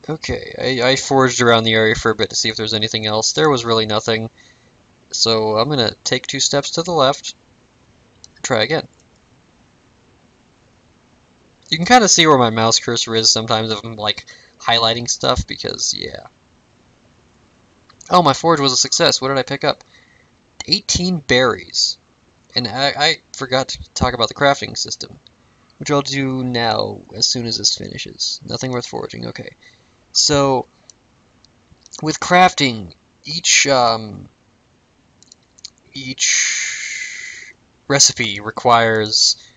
Okay, I foraged around the area for a bit to see if there's anything else. There was really nothing. So I'm gonna take 2 steps to the left and try again. You can kind of see where my mouse cursor is sometimes if I'm like highlighting stuff because, yeah. Oh, my forage was a success. What did I pick up? 18 berries. And I forgot to talk about the crafting system, which I'll do now as soon as this finishes. Nothing worth foraging. Okay. So, with crafting, each recipe requires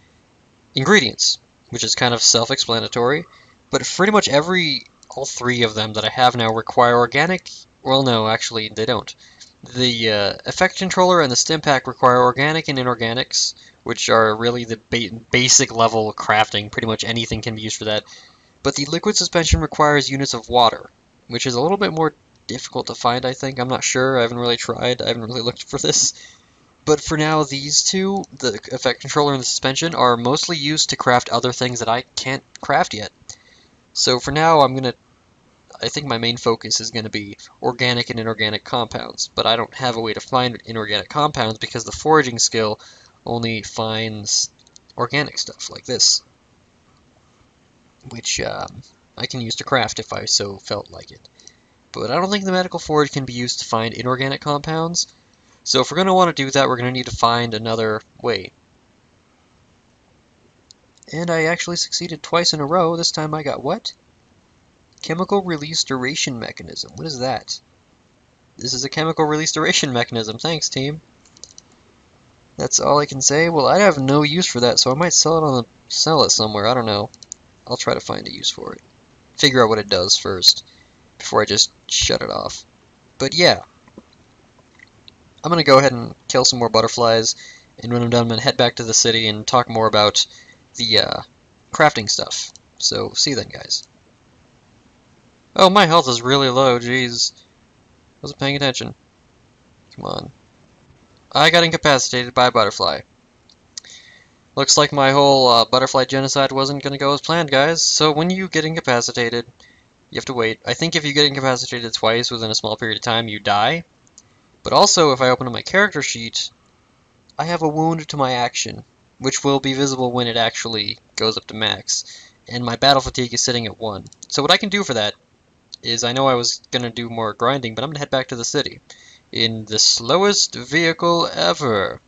ingredients, which is kind of self-explanatory, but pretty much all 3 of them that I have now require organic. Well, no, actually, they don't. The effect controller and the stim pack require organic and inorganics, which are really the basic level crafting. Pretty much anything can be used for that. But the liquid suspension requires units of water, which is a little bit more difficult to find, I think. I'm not sure. I haven't really tried. I haven't really looked for this. But for now, these 2, the effect controller and the suspension, are mostly used to craft other things that I can't craft yet. So for now, I think my main focus is going to be organic and inorganic compounds, but I don't have a way to find inorganic compounds because the foraging skill only finds organic stuff like this, which I can use to craft if I so felt like it. But I don't think the medical forage can be used to find inorganic compounds, so if we're going to want to do that, we're going to need to find another way. And I actually succeeded twice in a row. This time I got what? Chemical release duration mechanism. What is that? This is a chemical release duration mechanism. Thanks, team. That's all I can say. Well, I have no use for that, so I might sell it somewhere. I don't know. I'll try to find a use for it. Figure out what it does first before I just shut it off. But yeah, I'm gonna go ahead and kill some more butterflies, and when I'm done, I'm gonna head back to the city and talk more about the crafting stuff. So see you then, guys. Oh, my health is really low, jeez. Wasn't paying attention. Come on. I got incapacitated by a butterfly. Looks like my whole butterfly genocide wasn't going to go as planned, guys. So when you get incapacitated, you have to wait. I think if you get incapacitated twice within a small period of time, you die. But also, if I open up my character sheet, I have a wound to my action, which will be visible when it actually goes up to max. And my battle fatigue is sitting at 1. So what I can do for that is, I know I was going to do more grinding, but I'm going to head back to the city in the slowest vehicle ever.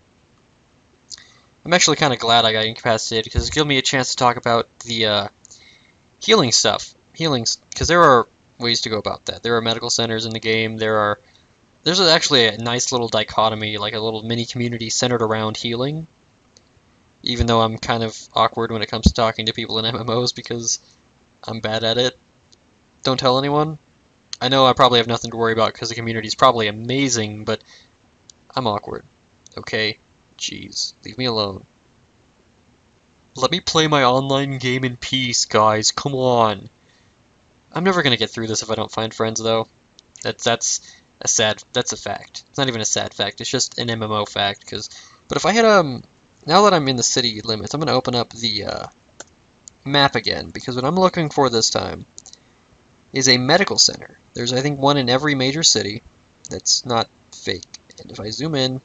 I'm actually kind of glad I got incapacitated because it gave me a chance to talk about the healing stuff. Because there are ways to go about that. There are medical centers in the game. There's actually a nice little dichotomy, like a little mini community centered around healing. Even though I'm kind of awkward when it comes to talking to people in MMOs because I'm bad at it. Don't tell anyone. I know I probably have nothing to worry about because the community's probably amazing, but I'm awkward. Okay? Jeez. Leave me alone. Let me play my online game in peace, guys. Come on. I'm never gonna get through this if I don't find friends, though. That's a fact. It's not even a sad fact. It's just an MMO fact. But if I hit now that I'm in the city limits, I'm gonna open up the map again because what I'm looking for this time is a medical center. There's, I think, one in every major city that's not fake. And if I zoom in,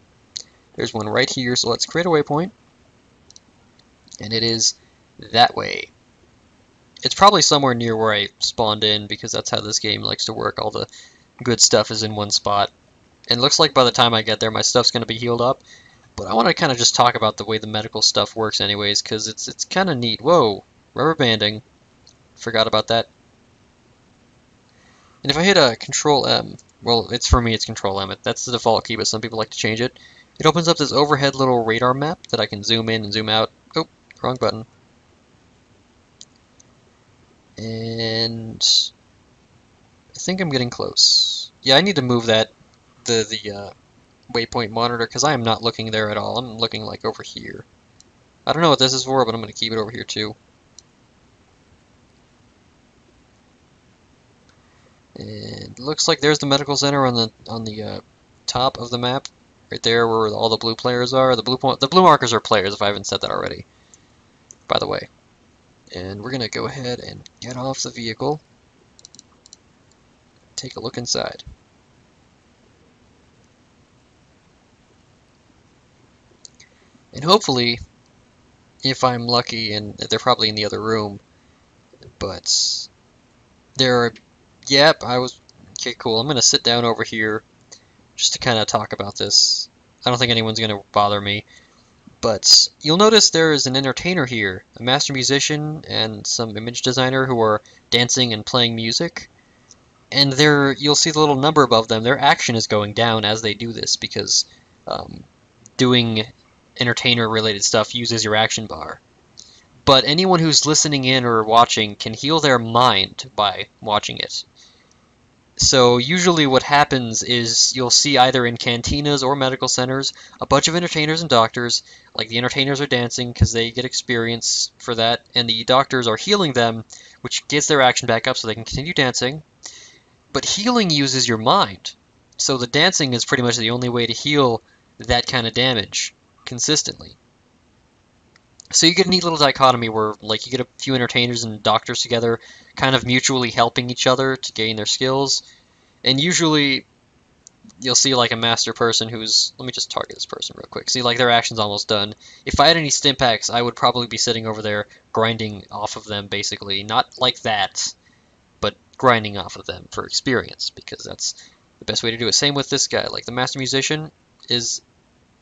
there's one right here, so let's create a waypoint. And it is that way. It's probably somewhere near where I spawned in, because that's how this game likes to work. All the good stuff is in one spot. And it looks like by the time I get there, my stuff's going to be healed up. But I want to kind of just talk about the way the medical stuff works anyways, because it's kind of neat. Whoa, rubber banding. Forgot about that. And if I hit a Control M, well, for me it's Control M. That's the default key, but some people like to change it. It opens up this overhead little radar map that I can zoom in and zoom out. Oh, wrong button. And I think I'm getting close. Yeah, I need to move the waypoint monitor because I am not looking there at all. I'm looking like over here. I don't know what this is for, but I'm going to keep it over here too. And it looks like there's the medical center on the top of the map, right there where all the blue players are. The blue markers are players, if I haven't said that already, by the way. And we're gonna go ahead and get off the vehicle. take a look inside. And hopefully, if I'm lucky, and they're probably in the other room, but they're, yep, okay, cool. I'm gonna sit down over here just to kind of talk about this. I don't think anyone's gonna bother me, but you'll notice there is an entertainer here, a master musician and some image designer who are dancing and playing music. And you'll see the little number above them. Their action is going down as they do this because doing entertainer-related stuff uses your action bar. But anyone who's listening in or watching can heal their mind by watching it. So usually what happens is you'll see either in cantinas or medical centers a bunch of entertainers and doctors. Like the entertainers are dancing because they get experience for that, and the doctors are healing them, which gets their action back up so they can continue dancing. But healing uses your mind, so the dancing is pretty much the only way to heal that kind of damage consistently. So you get a neat little dichotomy where, like, you get a few entertainers and doctors together, kind of mutually helping each other to gain their skills. And usually, you'll see, like, a master person who's... Let me just target this person real quick. See, like, their action's almost done. If I had any stim packs, I would probably be sitting over there grinding off of them, basically. Not like that, but grinding off of them for experience, because that's the best way to do it. Same with this guy. Like, the master musician is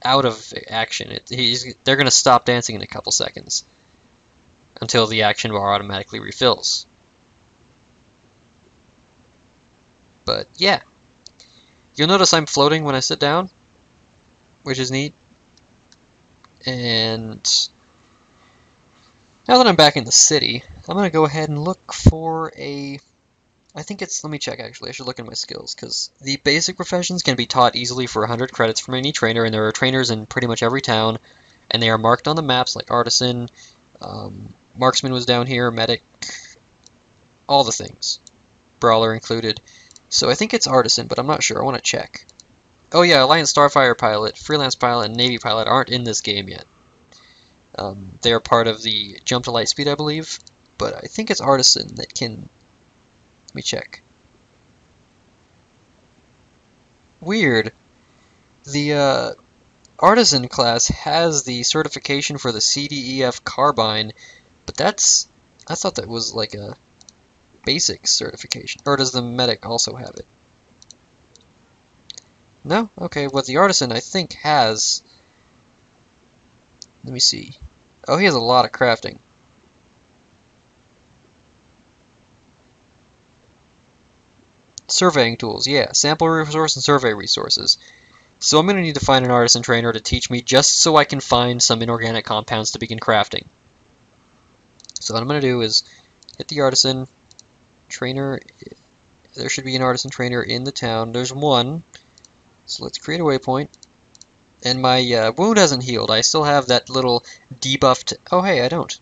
out of action. They're going to stop dancing in a couple seconds until the action bar automatically refills. But yeah, you'll notice I'm floating when I sit down, which is neat. And now that I'm back in the city, I'm going to go ahead and look for a... I think it's... Let me check, actually. I should look at my skills, because the basic professions can be taught easily for 100 credits from any trainer, and there are trainers in pretty much every town, and they are marked on the maps, like Artisan, Marksman was down here, Medic, all the things. Brawler included. So I think it's Artisan, but I'm not sure. I want to check. Oh yeah, Alliance Starfire Pilot, Freelance Pilot, and Navy Pilot aren't in this game yet. They are part of the Jump to Light Speed, I believe, but I think it's Artisan that can... Let me check. Weird. The Artisan class has the certification for the CDEF Carbine, but that's... I thought that was like a basic certification. Or does the Medic also have it? No? Okay, well the Artisan I think has... Let me see. Oh, he has a lot of crafting. Surveying tools, yeah. Sample resource and survey resources. So I'm going to need to find an artisan trainer to teach me just so I can find some inorganic compounds to begin crafting. So what I'm going to do is hit the artisan trainer. There should be an artisan trainer in the town. There's one. So let's create a waypoint. And my wound hasn't healed. I still have that little debuffed... Oh, hey, I don't.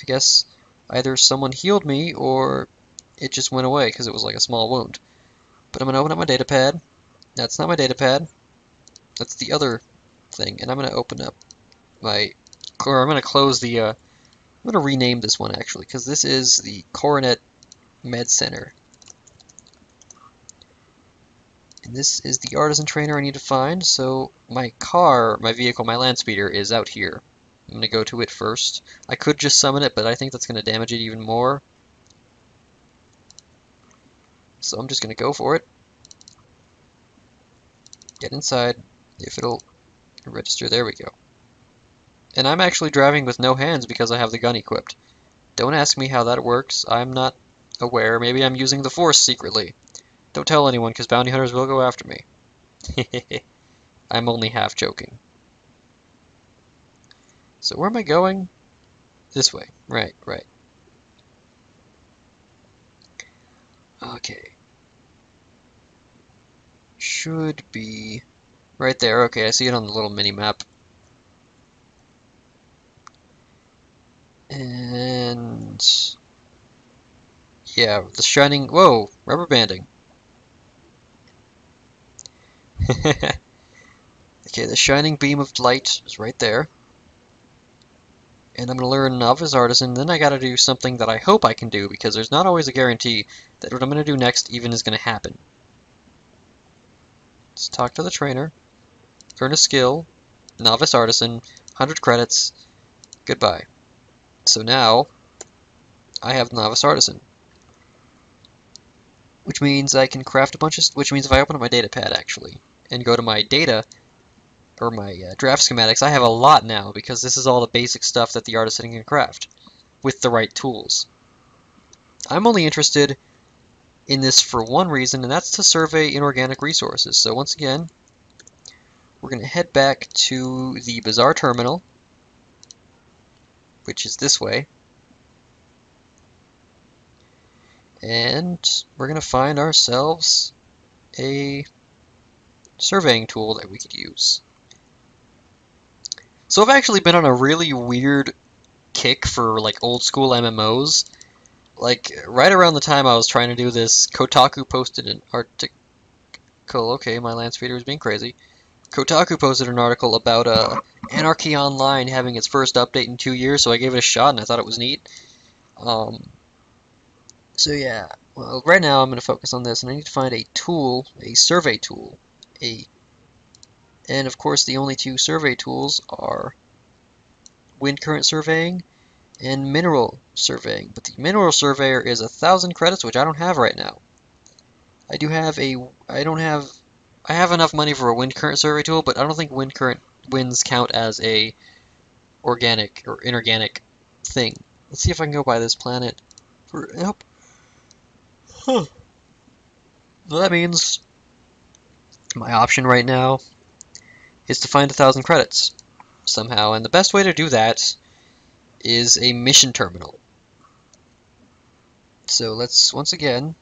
I guess either someone healed me or... it just went away because it was like a small wound. But I'm going to open up my data pad. That's not my data pad. That's the other thing. And I'm going to open up my... Or I'm going to close the... I'm going to rename this one, actually, because this is the Coronet Med Center. And this is the artisan trainer I need to find. So my car, my vehicle, my land speeder is out here. I'm going to go to it first. I could just summon it, but I think that's going to damage it even more. So I'm just going to go for it. Get inside. If it'll register. There we go. And I'm actually driving with no hands because I have the gun equipped. Don't ask me how that works. I'm not aware. Maybe I'm using the Force secretly. Don't tell anyone because bounty hunters will go after me. I'm only half joking. So where am I going? This way. Right, right. Okay. Should be right there. Okay, I see it on the little mini-map. And... yeah, the shining... Whoa! Rubber banding. Okay, the shining beam of light is right there. and I'm going to learn Novice Artisan. Then I got to do something that I hope I can do, because there's not always a guarantee that what I'm going to do next even is going to happen. Let's talk to the trainer. Earn a skill. Novice Artisan. 100 credits. Goodbye. So now I have Novice Artisan, which means I can craft a bunch of... Which means if I open up my data pad, actually, and go to my data, or my draft schematics, I have a lot now, because this is all the basic stuff that the artisan can craft with the right tools. I'm only interested in this for one reason, and that's to survey inorganic resources. So once again, we're going to head back to the Bazaar Terminal, which is this way, and we're going to find ourselves a surveying tool that we could use. So I've actually been on a really weird kick for like old school MMOs. Like right around the time I was trying to do this, Kotaku posted an article. Okay, my land speeder is being crazy. Kotaku posted an article about Anarchy Online having its first update in 2 years, so I gave it a shot and I thought it was neat. So yeah, well, right now I'm going to focus on this, and I need to find a tool, a survey tool, and of course the only two survey tools are wind current surveying and mineral surveying. But the mineral surveyor is 1,000 credits, which I don't have right now. I have enough money for a wind current survey tool, but I don't think wind current winds count as a organic or inorganic thing. Let's see if I can go by this planet for help. Huh. Well, that means my option right now is to find 1,000 credits somehow, and the best way to do that is a mission terminal. So let's once again,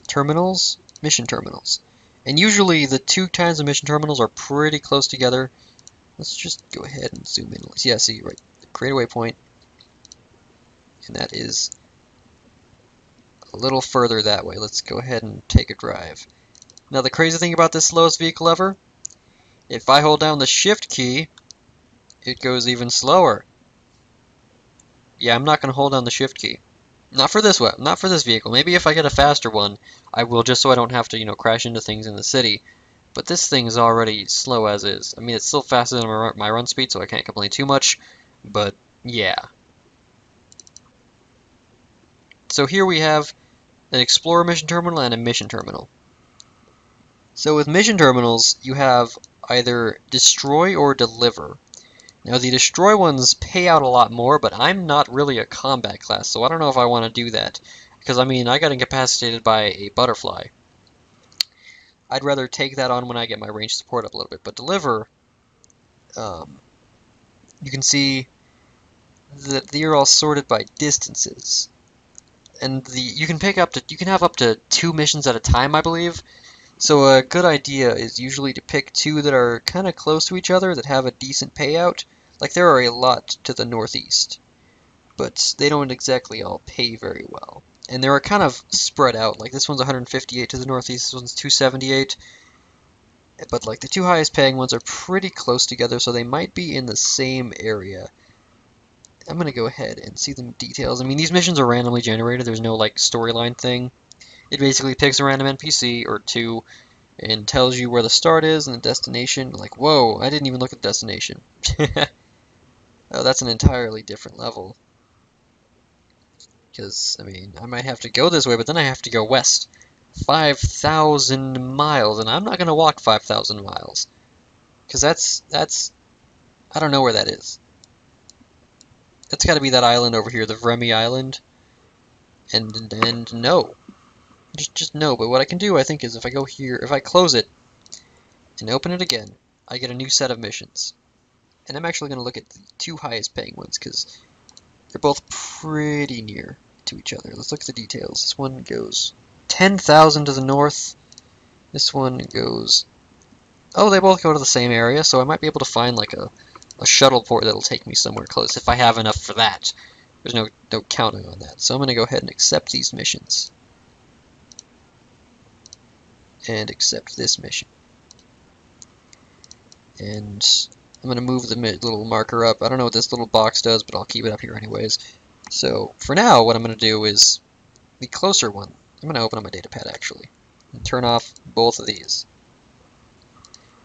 terminals, mission terminals. And usually the two kinds of mission terminals are pretty close together. Let's just go ahead and zoom in. Yeah, see, right, create a waypoint, and that is a little further that way. Let's go ahead and take a drive. Now the crazy thing about this slowest vehicle ever, if I hold down the shift key, it goes even slower. Yeah, I'm not going to hold down the shift key. Not for this one, not for this vehicle. Maybe if I get a faster one, I will, just so I don't have to, crash into things in the city. But this thing is already slow as is. I mean, it's still faster than my run speed, so I can't complain too much. But, yeah. So here we have an Explorer mission terminal and a mission terminal. So with mission terminals, you have either destroy or deliver. Now the destroy ones pay out a lot more, but I'm not really a combat class, so I don't know if I want to do that. Because, I mean, I got incapacitated by a butterfly. I'd rather take that on when I get my range support up a little bit. But deliver, you can see that they're all sorted by distances. And you can have up to 2 missions at a time, I believe. So a good idea is usually to pick 2 that are kind of close to each other, that have a decent payout. Like, there are a lot to the northeast, but they don't exactly all pay very well. And they are kind of spread out. Like, this one's 158 to the northeast, this one's 278. But, like, the 2 highest paying ones are pretty close together, so they might be in the same area. I'm going to go ahead and see the details. I mean, these missions are randomly generated. There's no, like, storyline thing. It basically picks a random NPC or 2 and tells you where the start is and the destination. Like, whoa, I didn't even look at the destination. Oh, that's an entirely different level. Because, I mean, I might have to go this way, but then I have to go west. 5,000 miles, and I'm not going to walk 5,000 miles. Because that's... I don't know where that is. That's got to be that island over here, the Vremi Island. And no. Just no, but what I can do, I think, is if I go here, if I close it and open it again, I get a new set of missions. And I'm actually going to look at the 2 highest paying ones, because they're both pretty near to each other. Let's look at the details. This one goes 10,000 to the north. This one goes... Oh, they both go to the same area, so I might be able to find like a shuttle port that'll take me somewhere close, if I have enough for that. There's no counting on that. So I'm going to go ahead and accept these missions. And accept this mission. And I'm gonna move the little marker up. I don't know what this little box does, but I'll keep it up here anyways. So for now, what I'm gonna do is the closer one. I'm gonna open up my datapad actually and turn off both of these.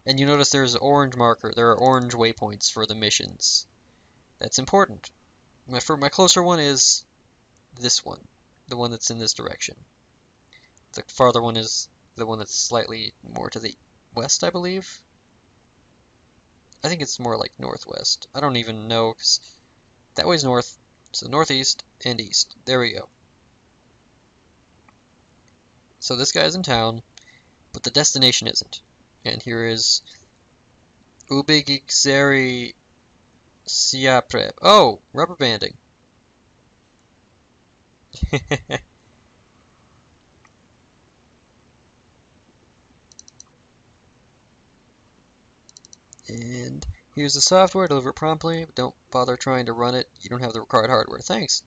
And you notice there's orange marker. There are orange waypoints for the missions. That's important. My closer one is this one, the one that's in this direction. The farther one is the one that's slightly more to the west, I believe. I think it's more like northwest. I don't even know, because that way's north, so northeast and east. There we go. So this guy's in town, but the destination isn't. And here is SWGEmu Siaprep. Oh, rubber banding. And here's the software, deliver it promptly, but don't bother trying to run it. You don't have the required hardware. Thanks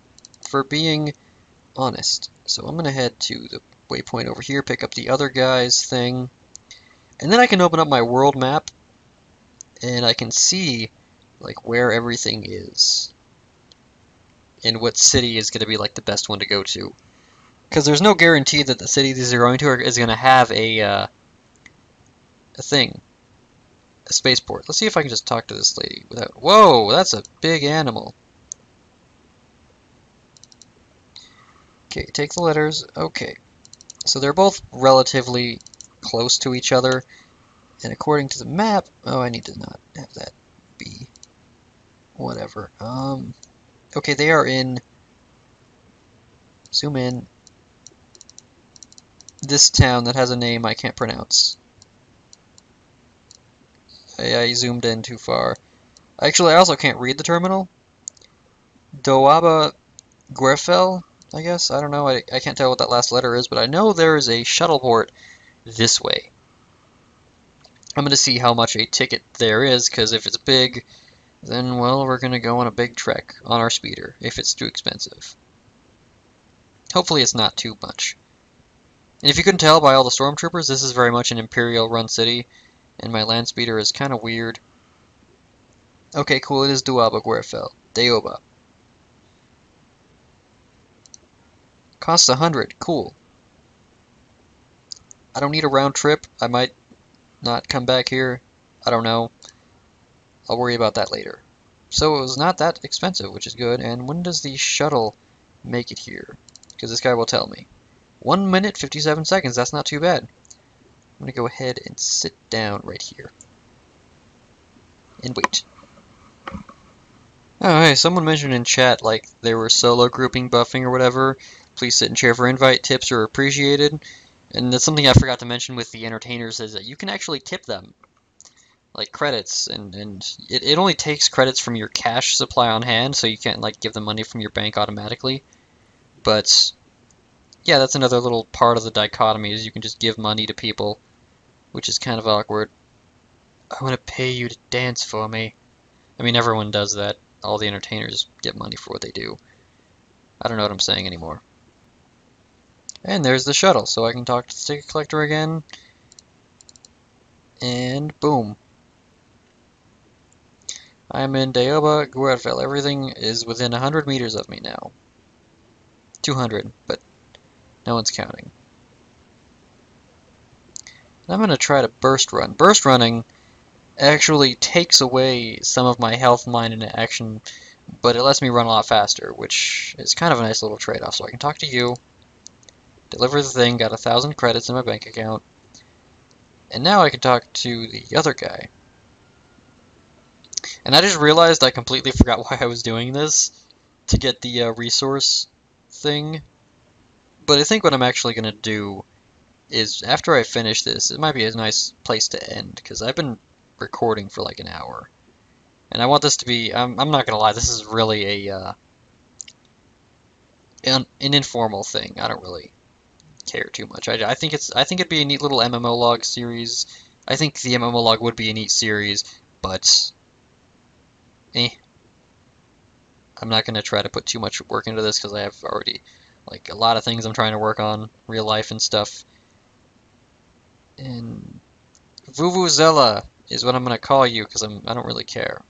for being honest. So I'm going to head to the waypoint over here, pick up the other guy's thing, and then I can open up my world map, and I can see like where everything is, and what city is going to be like the best one to go to. Because there's no guarantee that the city these are going to is going to have a thing. A spaceport. Let's see if I can just talk to this lady without... Whoa, that's a big animal. Okay, take the letters. Okay. So they're both relatively close to each other. And according to the map... Oh, I need to not have that be... Whatever. Okay, they are in... Zoom in. This town that has a name I can't pronounce. I zoomed in too far. Actually, I also can't read the terminal. Doaba Guerfel, I guess? I don't know. I can't tell what that last letter is, but I know there is a shuttle port this way. I'm going to see how much a ticket there is, because if it's big, then, well, we're going to go on a big trek on our speeder, if it's too expensive. Hopefully it's not too much. And if you couldn't tell by all the stormtroopers, this is very much an Imperial-run city. And my land speeder is kind of weird. Okay, cool, it is Doaba Guerfel. Daoba. Costs 100, cool. I don't need a round trip. I might not come back here. I don't know. I'll worry about that later. So it was not that expensive, which is good. And when does the shuttle make it here? Because this guy will tell me. 1 minute, 57 seconds, that's not too bad. I'm going to go ahead and sit down right here. And wait. Oh, hey, someone mentioned in chat, like, they were solo grouping buffing or whatever. Please sit and chair for invite. Tips are appreciated. And that's something I forgot to mention with the entertainers, is that you can actually tip them. Like, credits. And it only takes credits from your cash supply on hand, so you can't, like, give them money from your bank automatically. But... yeah, that's another little part of the dichotomy, is you can just give money to people, which is kind of awkward. I want to pay you to dance for me. I mean, everyone does that. All the entertainers get money for what they do. I don't know what I'm saying anymore. And there's the shuttle, so I can talk to the ticket collector again. And boom. I'm in Daoba Guerfel. Everything is within 100 meters of me now. 200, but... no one's counting. I'm going to try to burst run. Burst running actually takes away some of my health line into action, but it lets me run a lot faster, which is kind of a nice little trade-off. So I can talk to you, deliver the thing, got 1,000 credits in my bank account, and now I can talk to the other guy. And I just realized I completely forgot why I was doing this, to get the resource thing. But I think what I'm actually going to do is, after I finish this, it might be a nice place to end, because I've been recording for like an hour. And I want this to be, I'm not going to lie, this is really an informal thing. I don't really care too much. I think it'd be a neat little MMOLog series. I think the MMOLog would be a neat series, but I'm not going to try to put too much work into this, because I have already like a lot of things I'm trying to work on, real life and stuff. And Vuvuzela, is what I'm gonna call you, because I don't really care.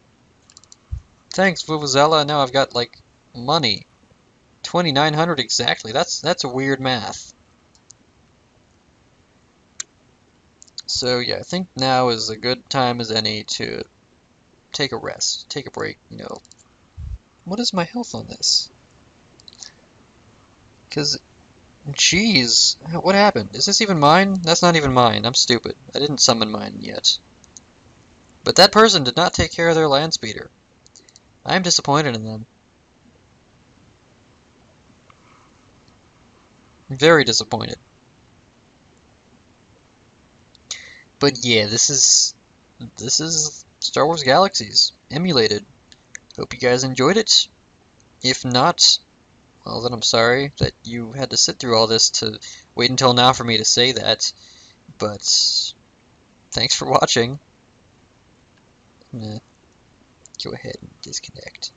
Thanks, Vuvuzela. Now I've got, like, money. 2,900 exactly. That's a weird math. So yeah, I think now is a good time as any to take a rest, take a break, you know. What is my health on this? Because, jeez, what happened? Is this even mine? That's not even mine. I'm stupid. I didn't summon mine yet. But that person did not take care of their land speeder. I'm disappointed in them. Very disappointed. But yeah, this is Star Wars Galaxies Emulated. Hope you guys enjoyed it. If not, well then I'm sorry that you had to sit through all this to wait until now for me to say that. But thanks for watching. I'm gonna go ahead and disconnect.